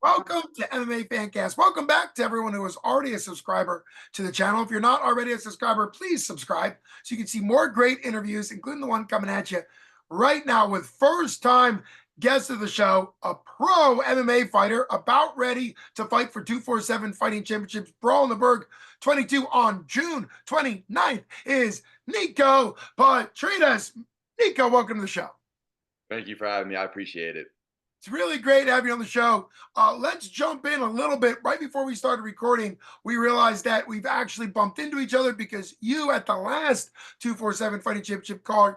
Welcome to MMA Fancast. Welcome back to everyone who is already a subscriber to the channel. If you're not already a subscriber, please subscribe so you can see more great interviews, including the one coming at you right now with first-time guest of the show, a pro MMA fighter about ready to fight for 247 Fighting Championships Brawl in the Burgh 22 on June 29th is Niko Petrides. Niko, welcome to the show. Thank you for having me. I appreciate it. It's really great to have you on the show. Let's jump in a little bit. Right before we started recording, we realized that we've actually bumped into each other because you, at the last 247 Fighting Championship card,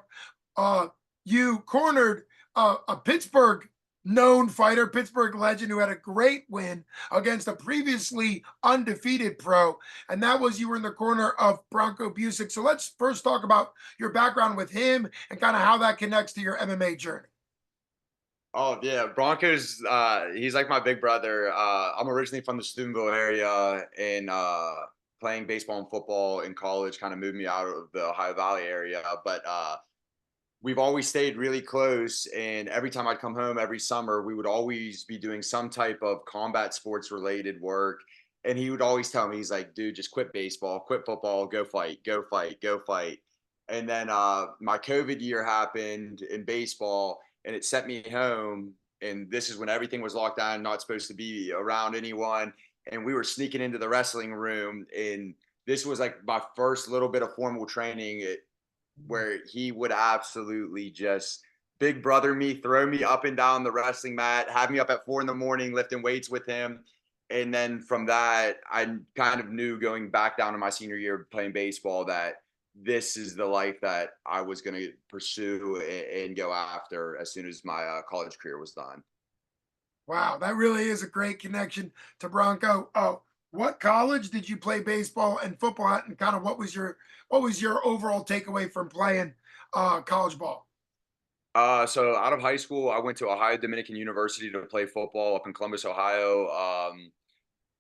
you cornered a Pittsburgh known fighter, Pittsburgh legend, who had a great win against a previously undefeated pro, and that was you were in the corner of Branko Busick. So let's first talk about your background with him and kind of how that connects to your MMA journey. Oh yeah, Bronco's he's like my big brother. I'm originally from the Steubenville area, and playing baseball and football in college kind of moved me out of the Ohio Valley area. But we've always stayed really close, and every time I'd come home every summer, we would always be doing some type of combat sports related work. And he would always tell me, he's like, dude, just quit baseball, quit football, go fight, go fight, go fight. And then my COVID year happened in baseball, and it sent me home. And this is when everything was locked down, not supposed to be around anyone. And we were sneaking into the wrestling room. And this was like my first little bit of formal training where he would absolutely just big brother me, throw me up and down the wrestling mat, have me up at 4 a.m. lifting weights with him. And then from that, I kind of knew going back down to my senior year playing baseball that this is the life that I was going to pursue and go after as soon as my college career was done. Wow, that really is a great connection to Bronco. What college did you play baseball and football at, and kind of what was your overall takeaway from playing college ball? So out of high school, I went to Ohio Dominican University to play football up in Columbus, Ohio.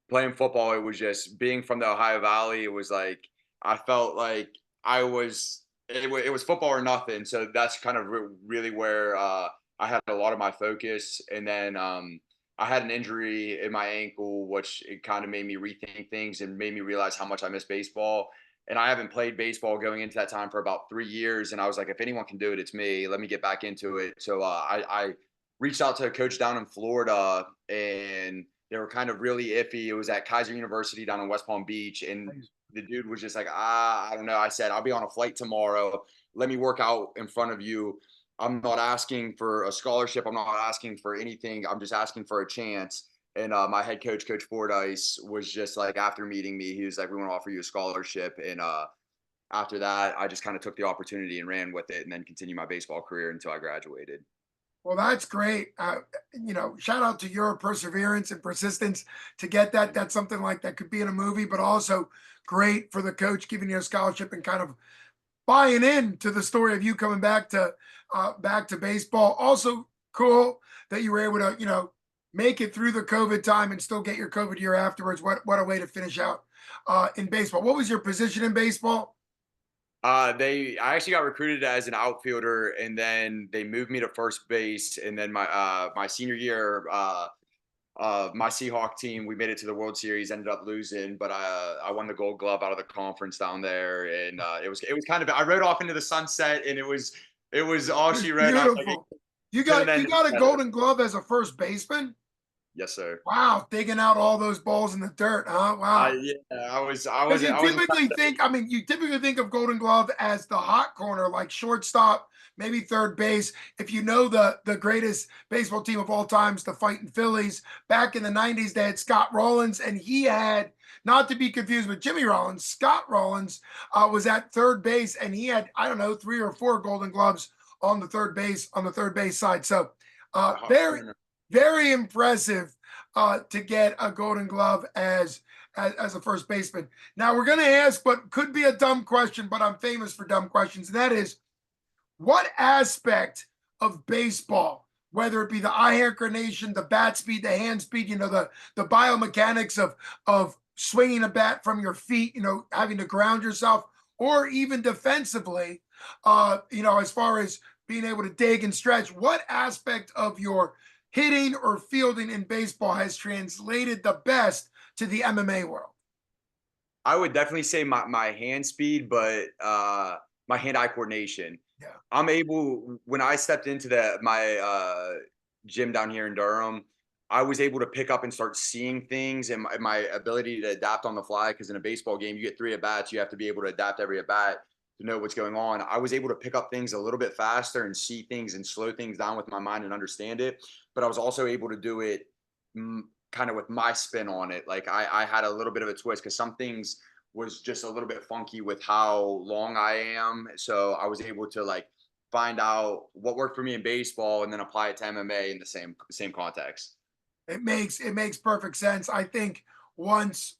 Playing football, it was just being from the Ohio Valley. It was like I felt like I was it was football or nothing. So that's kind of really where I had a lot of my focus. And then I had an injury in my ankle, which it kind of made me rethink things and made me realize how much I miss baseball. And I haven't played baseball going into that time for about 3 years. And I was like, if anyone can do it, it's me. Let me get back into it. So I reached out to a coach down in Florida, and they were kind of really iffy. It was at Keiser University down in West Palm Beach. And the dude was just like, I don't know. I said, I'll be on a flight tomorrow. Let me work out in front of you. I'm not asking for a scholarship. I'm not asking for anything. I'm just asking for a chance. And my head coach, Coach Fordyce, was just like, after meeting me, he was like, we want to offer you a scholarship. And after that, I just kind of took the opportunity and ran with it, and then continued my baseball career until I graduated. Well, that's great. Shout out to your perseverance and persistence to get that. That's something like that could be in a movie, but also great for the coach giving you a scholarship and kind of buying in to the story of you coming back to baseball. Also cool that you were able to, make it through the COVID time and still get your COVID year afterwards. What a way to finish out in baseball. What was your position in baseball? I actually got recruited as an outfielder, and then they moved me to first base. And then my senior year, my Seahawk team, we made it to the World Series, ended up losing, but I won the Gold Glove out of the conference down there, and it was kind of, I rode off into the sunset, and it was all she wrote. Beautiful. You got a Golden Glove as a first baseman. Yes, sir. Wow, digging out all those balls in the dirt, huh? Wow. Yeah, Because you typically think of Golden Glove as the hot corner, like shortstop, maybe third base. If you know the greatest baseball team of all times, the Fighting Phillies, back in the 90s, they had Scott Rollins, and he had, not to be confused with Jimmy Rollins, Scott Rollins was at third base, and he had, I don't know, 3 or 4 Golden Gloves on the third base side. So very, very impressive to get a Golden Glove as a first baseman. Now we're going to ask what could be a dumb question, but I'm famous for dumb questions. And that is, what aspect of baseball, whether it be the eye hair coordination, the bat speed, the hand speed, the biomechanics of swinging a bat from your feet, having to ground yourself, or even defensively, as far as being able to dig and stretch, what aspect of your hitting or fielding in baseball has translated the best to the MMA world? I would definitely say my hand speed, but my hand-eye coordination. Yeah. I'm able when I stepped into my gym down here in Durham, I was able to pick up and start seeing things and my ability to adapt on the fly. Because in a baseball game, you get 3 at bats, you have to be able to adapt every at bat to know what's going on. I was able to pick up things a little bit faster and see things and slow things down with my mind and understand it. But I was also able to do it kind of with my spin on it. Like I had a little bit of a twist because some things was just a little bit funky with how long I am. So I was able to like find out what worked for me in baseball and then apply it to MMA in the same context. It makes perfect sense. I think once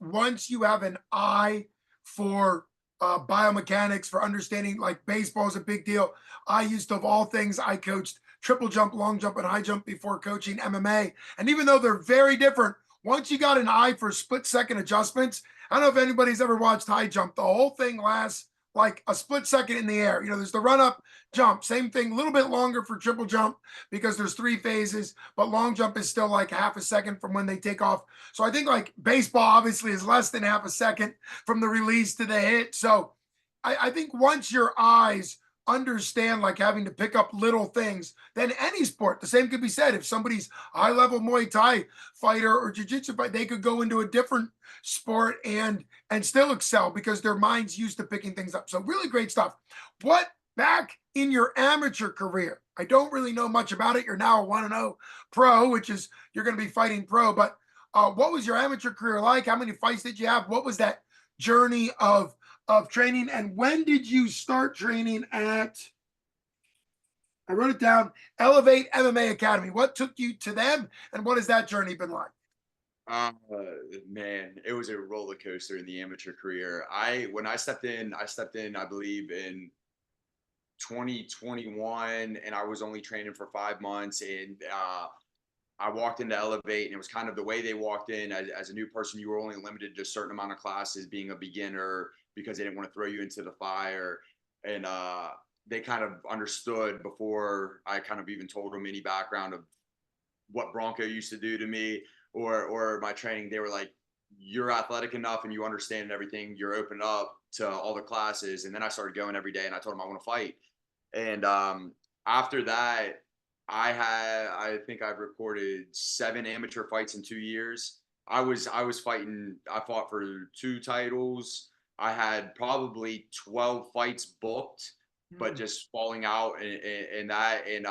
you have an eye for biomechanics, for understanding, like baseball is a big deal. I used to, of all things, I coached triple jump, long jump, and high jump before coaching MMA. And even though they're very different, once you got an eye for split second adjustments, I don't know if anybody's ever watched high jump. The whole thing lasts like a split second in the air. There's the run up, jump, same thing, a little bit longer for triple jump because there's 3 phases, but long jump is still like half a second from when they take off. So I think like baseball obviously is less than half a second from the release to the hit. So I think once your eyes understand like having to pick up little things, then any sport, the same could be said. If somebody's a high level Muay Thai fighter or jiu-jitsu fighter, they could go into a different sport and still excel because their mind's used to picking things up. So really great stuff. What back in your amateur career? I don't really know much about it. You're now a 1-0 pro, which is you're going to be fighting pro. But what was your amateur career like? How many fights did you have? What was that journey of training? And when did you start training at? I wrote it down. Elevate MMA Academy. What took you to them, and what has that journey been like? Uh, Man, it was a roller coaster in the amateur career. When I stepped in, I believe in 2021, and I was only training for 5 months. And I walked into Elevate, and it was kind of the way they walked in as a new person. You were only limited to a certain amount of classes, being a beginner, because they didn't want to throw you into the fire. And they kind of understood before I kind of even told them any background of what Branko used to do to me or my training. They were like, "You're athletic enough and you understand everything. You're open up to all the classes." And then I started going every day, and I told them I want to fight. And after that, I think I've recorded 7 amateur fights in 2 years. I was fighting. I fought for 2 titles. I had probably 12 fights booked, but just falling out in that. And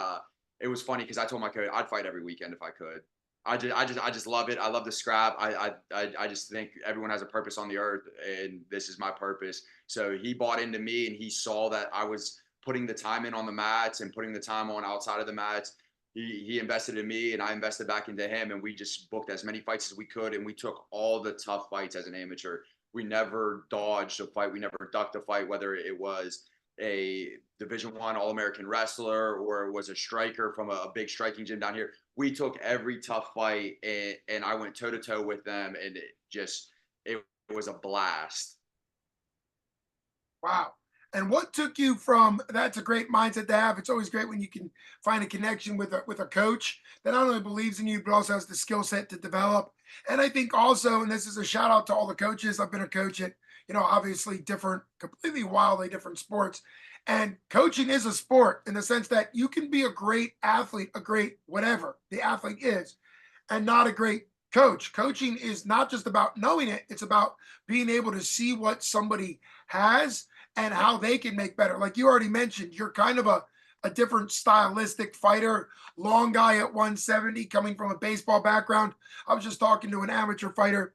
it was funny because I told my coach I'd fight every weekend if I could. I just love it. I love the scrap. I just think everyone has a purpose on the earth, and this is my purpose. So he bought into me, and he saw that I was putting the time in on the mats and putting the time on outside of the mats. He invested in me, and I invested back into him, and we just booked as many fights as we could, and we took all the tough fights as an amateur. We never dodged a fight. We never ducked a fight, whether it was a Division 1 All-American wrestler or it was a striker from a big striking gym down here. We took every tough fight, and I went toe to toe with them, and it was a blast. Wow. And what took you from that's a great mindset to have. It's always great when you can find a connection with a coach that not only believes in you, but also has the skill set to develop. And I think also, and this is a shout out to all the coaches. I've been a coach at, obviously different, completely wildly different sports. And coaching is a sport in the sense that you can be a great athlete, a great whatever the athlete is, and not a great coach. Coaching is not just about knowing it, it's about being able to see what somebody has and how they can make better. Like you already mentioned, you're kind of a different stylistic fighter, long guy at 170, coming from a baseball background. I was just talking to an amateur fighter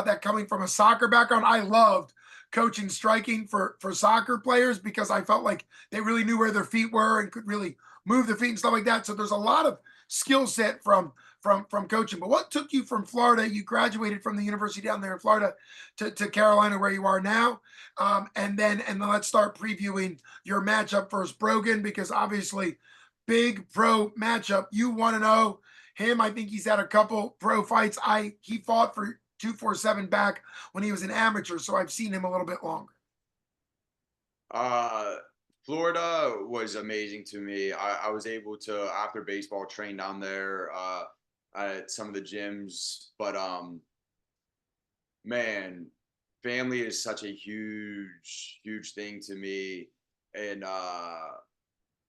that coming from a soccer background. I loved coaching striking for soccer players because I felt like they really knew where their feet were and could really move their feet and stuff like that. So there's a lot of skill set from coaching. But what took you from Florida? You graduated from the university down there in Florida to Carolina, where you are now. And then let's start previewing your matchup versus Brogan, because obviously big pro matchup. You want to know him. I think he's had a couple pro fights. He fought for 247 back when he was an amateur, so I've seen him a little bit longer. Florida was amazing to me. I was able to, after baseball, train down there at some of the gyms. But man, family is such a huge thing to me. And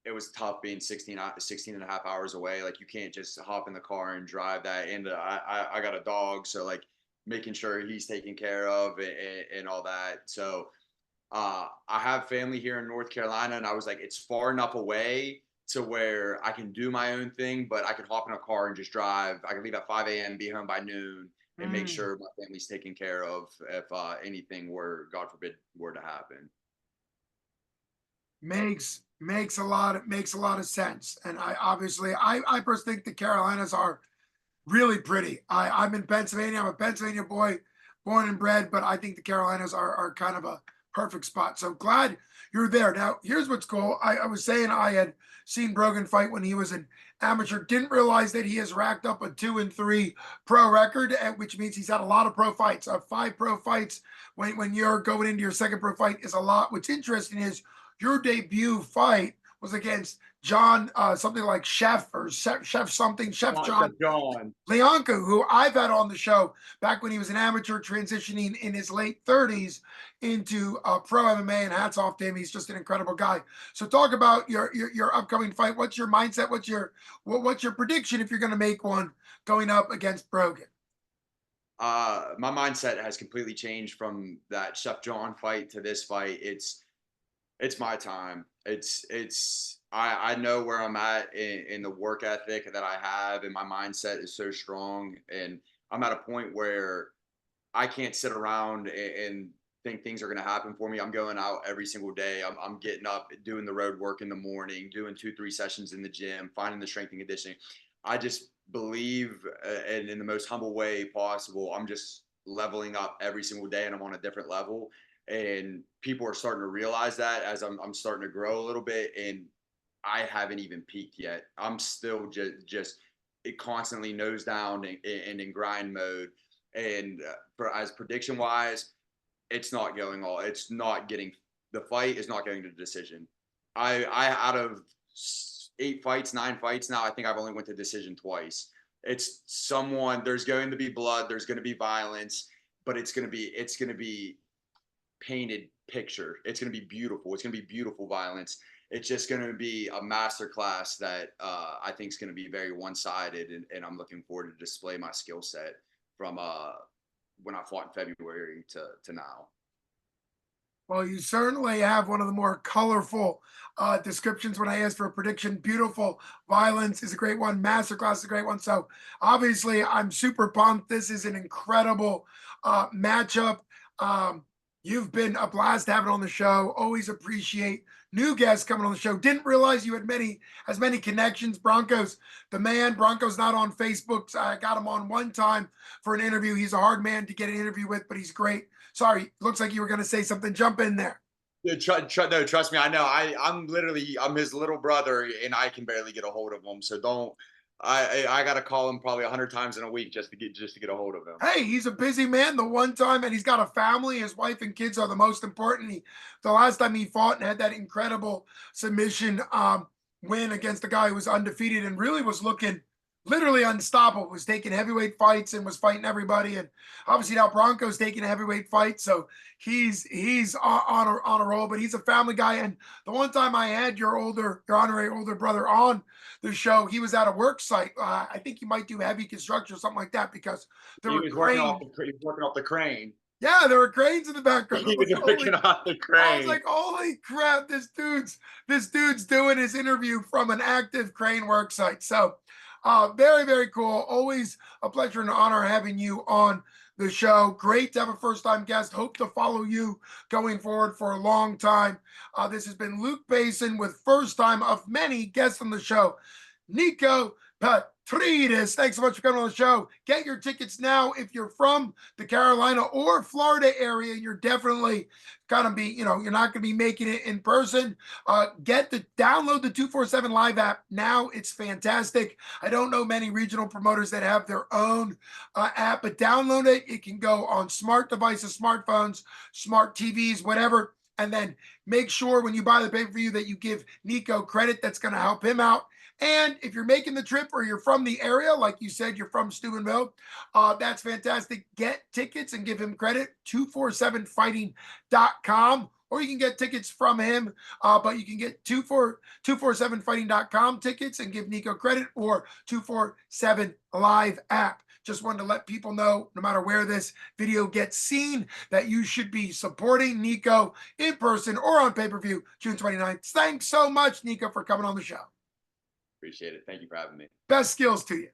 it was tough being 16 and a half hours away. Like, you can't just hop in the car and drive that. And I got a dog, so like making sure he's taken care of and all that. So I have family here in North Carolina, and I was like, it's far enough away to where I can do my own thing, but I can hop in a car and just drive. I can leave at 5 a.m., be home by noon, and make sure my family's taken care of if anything were, God forbid, were to happen. Makes a lot of sense. And I personally think the Carolinas are really pretty. I'm in Pennsylvania. I'm a Pennsylvania boy, born and bred, but I think the Carolinas are kind of a perfect spot. So glad you're there. Now, here's what's cool. I was saying I had seen Brogan fight when he was an amateur. Didn't realize that he has racked up a 2-3 pro record, which means he's had a lot of pro fights. 5 pro fights when you're going into your second pro fight is a lot. What's interesting is your debut fight was against John, something like Chef John Leonka, who I've had on the show back when he was an amateur, transitioning in his late 30s into pro MMA. And hats off to him; he's just an incredible guy. So, talk about your upcoming fight. What's your mindset? What's your prediction if you're going to make one going up against Brogan? My mindset has completely changed from that Chef John fight to this fight. It's my time. I know where I'm at in the work ethic that I have, and my mindset is so strong. And I'm at a point where I can't sit around and think things are going to happen for me. I'm going out every single day. I'm getting up, doing the road work in the morning, doing 2-3 sessions in the gym, finding the strength and conditioning. I just believe, and in the most humble way possible, I'm just leveling up every single day, and I'm on a different level. And people are starting to realize that as I'm starting to grow a little bit, and I haven't even peaked yet. I'm still just it constantly nose down and in grind mode. And as prediction wise, it's not getting, the fight is not getting to decision. I out of 8 fights, 9 fights now, I think I've only went to decision twice. There's going to be blood, there's going to be violence, but it's going to be painted picture. It's going to be beautiful. It's going to be beautiful violence. It's just going to be a masterclass that I think is going to be very one-sided, and I'm looking forward to display my skill set from when I fought in February to now. Well, you certainly have one of the more colorful descriptions when I asked for a prediction. Beautiful violence is a great one. Masterclass is a great one. So obviously, I'm super pumped. This is an incredible matchup. You've been a blast to have it on the show. Always appreciate new guests coming on the show. Didn't realize you had as many connections. Branko's the man. Branko's not on Facebook. So I got him on one time for an interview. He's a hard man to get an interview with, but he's great. Sorry, looks like you were going to say something. Jump in there. No, trust me. I know. I'm his little brother, and I can barely get a hold of him. So don't. I got to call him probably 100 times in a week just to get a hold of him. Hey, he's a busy man. The one time, and he's got a family. His wife and kids are the most important. The last time he fought and had that incredible submission win against a guy who was undefeated and really was looking literally unstoppable, was taking heavyweight fights and was fighting everybody. And obviously now Branko's taking a heavyweight fight, so he's on a roll. But he's a family guy. And the one time I had your honorary older brother on the show, he was at a work site. I think he might do heavy construction or something like that, because he was working off the crane. Yeah, there were cranes in the background. He was working off the crane. I was like, holy crap, this dude's doing his interview from an active crane work site. So very, very cool. Always a pleasure and honor having you on the show. Great to have a first-time guest. Hope to follow you going forward for a long time. This has been Luke Payson with first time of many guests on the show, Niko Petrides. Thanks so much for coming on the show. Get your tickets now if you're from the Carolina or Florida area. You're definitely gonna be, you're not gonna be making it in person. Download the 247 Live app now. It's fantastic. I don't know many regional promoters that have their own app, but download it. It can go on smart devices, smartphones, smart TVs, whatever. And then make sure when you buy the pay-per-view that you give Niko credit. That's going to help him out. And if you're making the trip or you're from the area, like you said, you're from Steubenville, that's fantastic. Get tickets and give him credit, 247fighting.com. Or you can get tickets from him, but you can get 247fighting.com tickets and give Niko credit, or 247 Live app. Just wanted to let people know, no matter where this video gets seen, that you should be supporting Niko in person or on pay-per-view June 29th. Thanks so much, Niko, for coming on the show. Appreciate it. Thank you for having me. Best skills to you.